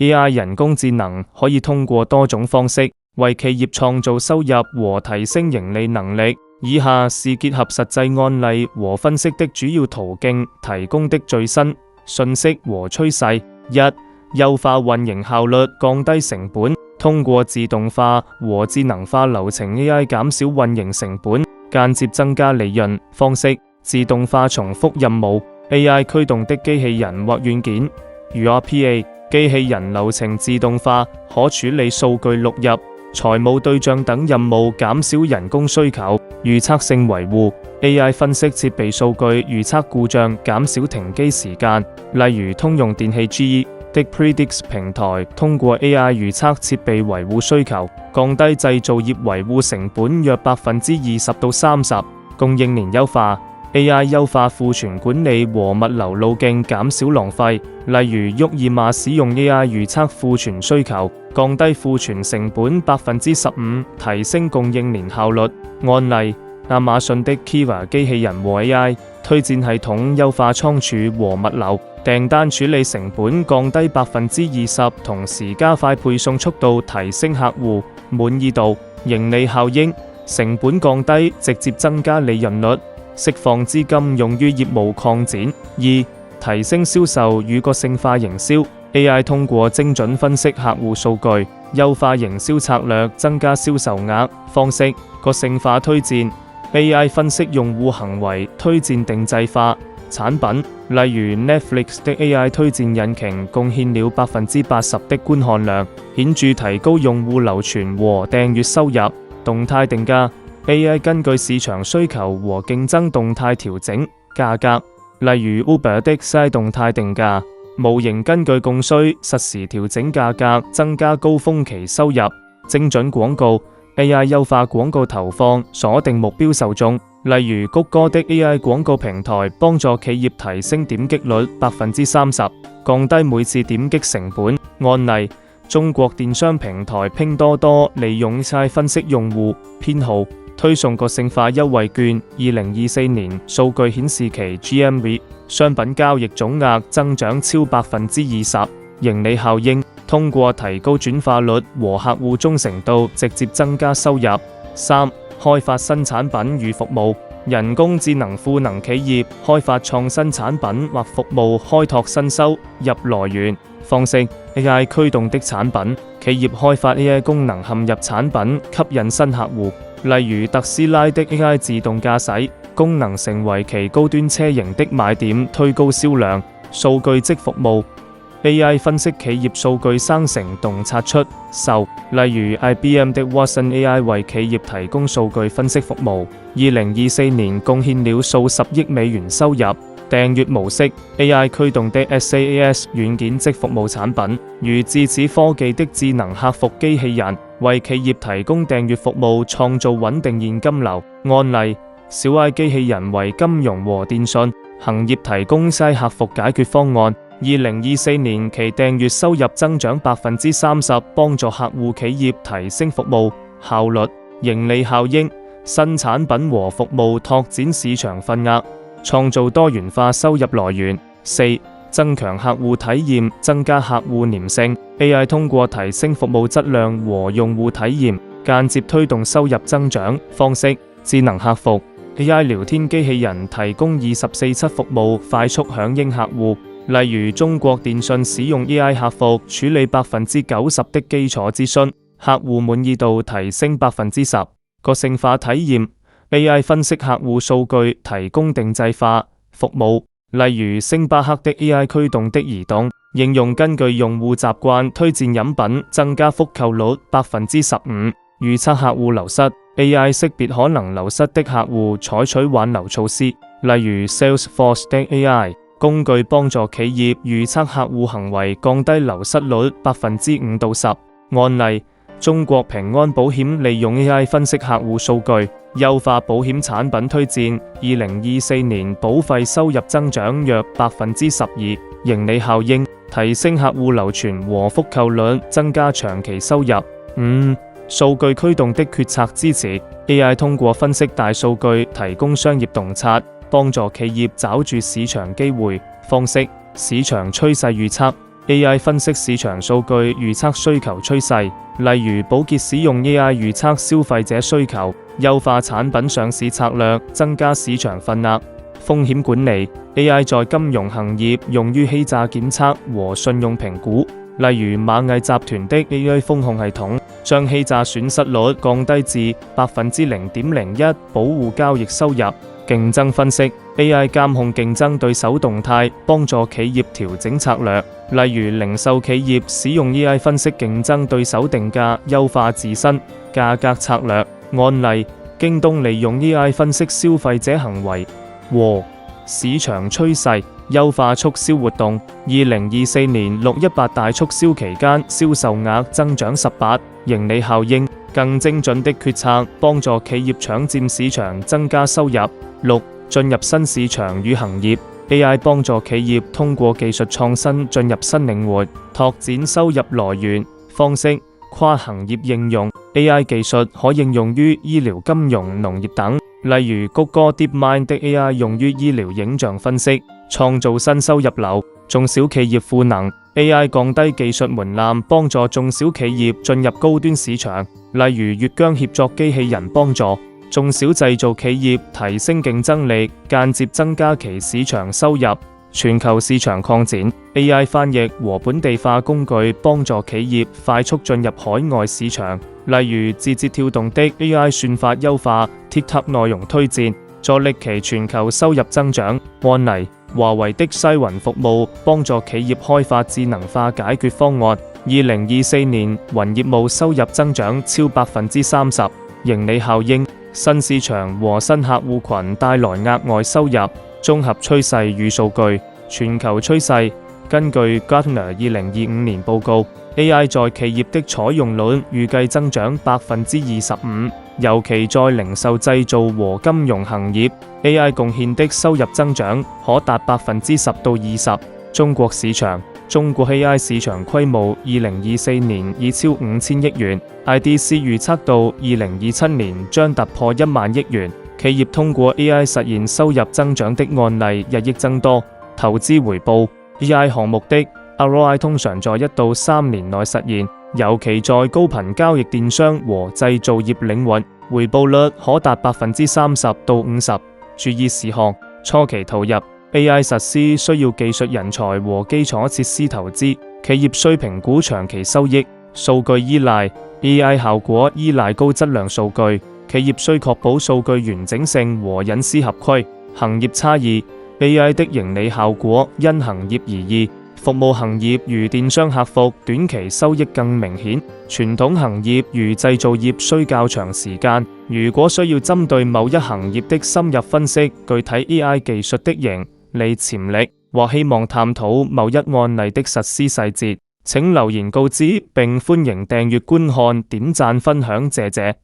AI 人工智能可以通過多種方式為企業創造收入和提升盈利能力。以下是結合實際案例和分析的主要途徑提供的最新信息和趨勢。1. 優化運營效率，降低成本。通過自動化和智能化流程 AI 減少運營成本，間接增加利潤。方式：自動化重複任務 AI 驅動的機器人或軟件，如 RPA 機器人流程自動化，可處理數據錄入、財務對賬等任務，減少人工需求。預測性維護 AI 分析設備數據，預測故障，減少停機時間。例如通用電氣 GE 的 Predix 平台通過 AI 預測設備維護需求，降低製造業維護成本約20%到30%。供應鏈優化 AI 優化庫存管理和物流路徑，減少浪費。例如沃爾瑪使用 AI 預測庫存需求，降低庫存成本15%，提升供應鏈效率。案例：亞馬遜的 Kiva 機器人和 AI 推薦系統優化倉儲和物流，訂單處理成本降低20%，同時加快配送速度，提升客戶滿意度。盈利效應：成本降低，直接增加利潤率，釋放資金用於業務擴展。2. 提升銷售與個性化營銷 AI 通過精準分析客戶數據，優化營銷策略，增加銷售額。方式：個性化推薦 AI 分析用戶行為，推薦定制化產品。例如 Netflix 的 AI 推薦引擎貢獻了80%的觀看量，顯著提高用戶流傳和訂閱收入。動態定價 AI 根據市場需求和競爭動態調整價格。例如 Uber 的 AI 動態定價模型根據供需實時調整價格，增加高峰期收入。精準廣告 AI 優化廣告投放，鎖定目標受眾。例如谷歌的 AI 廣告平台幫助企業提升點擊率30%，降低每次點擊成本。案例：中國電商平台拼多多利用 AI 分析用戶偏好，推送個性化優惠券。2024年數據顯示其 GMV 商品交易總額增長超20%。盈利效應：通過提高轉化率和客戶忠誠度，直接增加收入。3. 開發新產品與服務，人工智能賦能企業開發創新產品或服務，開拓新收入來源。方式： AI 驅動的產品，企業開發 AI 功能嵌入產品，吸引新客戶。例如特斯拉的 AI 自動駕駛功能成為其高端車型的賣點，推高銷量。數據即服務 AI 分析企業數據生成洞察出售。例如 IBM 的 Watson AI 為企業提供數據分析服務，2024年貢獻了數十億美元收入。訂閱模式 AI 驅動的 SaaS 軟件即服務產品，如智齒科技的智能客服機器人，為企業提供訂閱服務，創造穩定現金流。案例：小愛機器人為金融和電信行業提供西客服解決方案。2024年其訂閱收入增長30%，幫助客戶企業提升服務效率。盈利效應：新產品和服務拓展市場份額，創造多元化收入來源。4. 增強客戶體驗，增加客戶粘性 AI 通過提升服務質量和用戶體驗，間接推動收入增長。方式：智能客服 AI 聊天機器人提供24/7服務，快速響應客戶。例如中國電信使用 AI 客服處理90%的基礎諮詢，客戶滿意度提升10%。個性化體驗 AI 分析客戶數據，提供定制化服務。例如星巴克的 AI 驅動的移動應用，根據用戶習慣推薦飲品，增加複購率15%。預測客戶流失 AI 識別可能流失的客戶，採取挽留措施。例如 Salesforce 的 AI工具幫助企業預測客戶行為，降低流失率5%到10%。案例：中國平安保險利用 AI 分析客戶數據，優化保險產品推薦。2024年保費收入增長約12%。盈利效應：提升客戶流傳和複購率，增加長期收入。5. 數據驅動的決策支持 AI 通過分析大數據，提供商業洞察，幫助企業抓住市場機會。方式：市場趨勢預測 AI 分析市場數據預測需求趨勢，例如寶潔使用 AI 預測消費者需求，優化產品上市策略，增加市場份額。風險管理 AI 在金融行業用於欺詐檢測和信用評估，例如螞蟻集團的 AI 風控系統將欺詐損失率降低至0.01%，保護交易收入。競爭分析 AI 監控競爭對手動態，幫助企業調整策略，例如零售企業使用 AI 分析競爭對手定價，優化自身價格策略。案例：京東利用 AI 分析消費者行為和市場趨勢，優化促銷活動。2024年618大促銷期間，銷售額增長18%，盈利效應更精準的決策，幫助企業搶佔市場，增加收入。6. 進入新市場與行業 AI 幫助企業通過技術創新進入新領域，拓展收入來源方式。跨行業應用 AI 技術可應用於醫療、金融、農業等，例如谷歌 DeepMind 的 AI 用於醫療影像分析，創造新收入流。中小企業賦能 AI 降低技術門檻，幫助中小企業進入高端市場，例如越疆協作機器人幫助中小製造企業提升競爭力，間接增加其市場收入。全球市場擴展 AI 翻譯和本地化工具幫助企業快速進入海外市場，例如字節跳動的 AI 算法優化 TikTok 內容推薦，助力其全球收入增長。案例：華為的西雲服務幫助企業開發智能化解決方案。2024年雲業務收入增長超30%，盈利效應。新市場和新客戶群帶來額外收入。綜合趨勢與數據，全球趨勢。根據 Gartner 2025年報告 ，AI 在企業的採用率預計增長25%，尤其在零售製造和金融行業 ，AI 貢獻的收入增長可達10%到20%。中國市場。中國 AI 市場規模2024年已超5000億元 ，IDC 預測到2027年將突破1萬億元。企業通過 AI 實現收入增長的案例日益增多。投資回報 AI 項目的 ROI 通常在1到3年內實現，尤其在高頻交易電商和製造業領域，回報率可達30%到50%。注意事項：初期投入 AI 實施需要技術人才和基礎設施投資，企業需評估長期收益。數據依賴 AI 效果依賴高質量數據，企業需確保數據完整性和隱私合規。行業差異 AI 的盈利效果因行業而異，服務行業如電商客服短期收益更明顯，傳統行業如製造業需較長時間。如果需要針對某一行業的深入分析具體 AI 技術的盈利潛力，或希望探討某一案例的實施細節，請留言告知，並歡迎訂閱觀看、點讚分享，謝謝。